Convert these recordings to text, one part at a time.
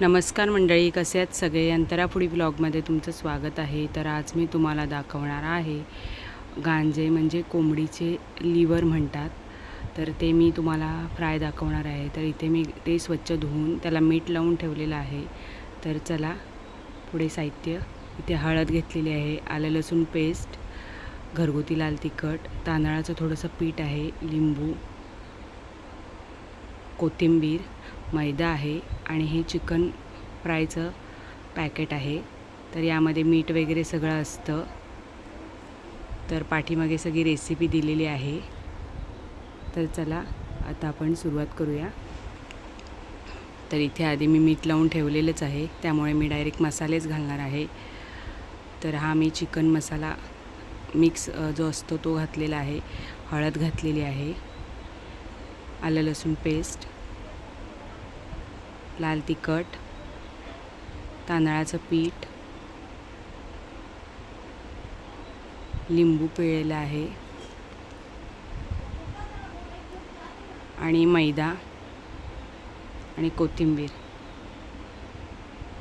नमस्कार मंडळी, कसे आहेत सगळे? अंतरा फूडी ब्लॉगमध्ये तुमचं स्वागत आहे। तर आज मी तुम्हाला दाखवणार आहे गांजे, म्हणजे कोंबडीचे लिव्हर म्हणतात। तर ते मी तुम्हाला फ्राय दाखवणार आहे। तर इथे मी ते स्वच्छ धुवून त्याला मीठ लावून ठेवलेलं आहे। तर चला पुढे साहित्य। इथे हळद घेतलेली आहे, आलं लसूण पेस्ट, घरगुती लाल तिखट, तांदळाचं थोडंसं पीठ आहे, लिंबू, कोथिंबीर, मैदा आहे आणि हे चिकन फ्रायचं पॅकेट आहे। तर यामध्ये मीठ वगैरे सगळं असतं। तर पाठीमागे सगळी रेसिपी दिलेली आहे। तर चला आता आपण सुरुवात करूया। तर इथे आधी मी मीठ लावून ठेवलेलंच आहे, त्यामुळे मी डायरेक्ट मसालेच घालणार आहे। तर हा मी चिकन मसाला मिक्स जो असतो तो घातलेला आहे, हळद घातलेली आहे, आलं लसूण पेस्ट, लाल तिखट, तांदळाचं पीठ, लिंबू पिळलेला आहे आणि मैदा आणि कोथिंबीर।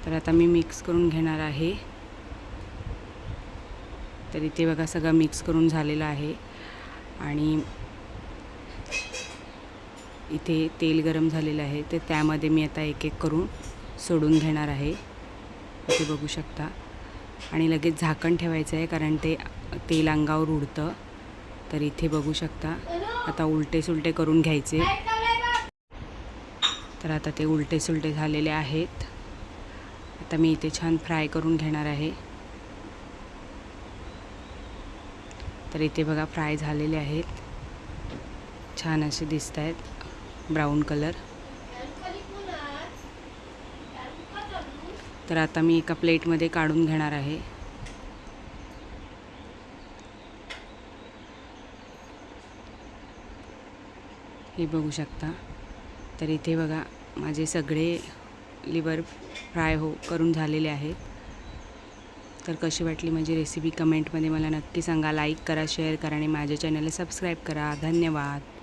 तर आता मी मिक्स करून घेणार आहे। तर इथे बघा सगळं मिक्स करून झालेलं आहे आणि इथे तेल गरम झालेलं आहे। तर त्यामध्ये मी आता एक एक करून सोडून घेणार आहे, इथे बघू शकता। आणि लगेच झाकण ठेवायचं आहे, कारण ते तेल अंगावर उडतं। तर इथे बघू शकता, आता उलटे सुलटे करून घ्यायचे। तर आता ते उलटे सुलटे झालेले आहेत। आता मी इथे छान फ्राय करून घेणार आहे। तर इथे बघा फ्राय झालेले आहेत, छान असे दिसत आहेत, ब्राऊन कलर। तर आता मी एका प्लेटमध्ये काढून घेणार आहे। हे बघू शकता। तर इथे बघा माझे सगळे लिव्हर फ्राय करून झालेले आहेत। तर कशी वाटली माझी रेसिपी कमेंटमध्ये मला नक्की सांगा। लाईक करा, शेअर करा आणि माझ्या चॅनलला सबस्क्राईब करा। धन्यवाद।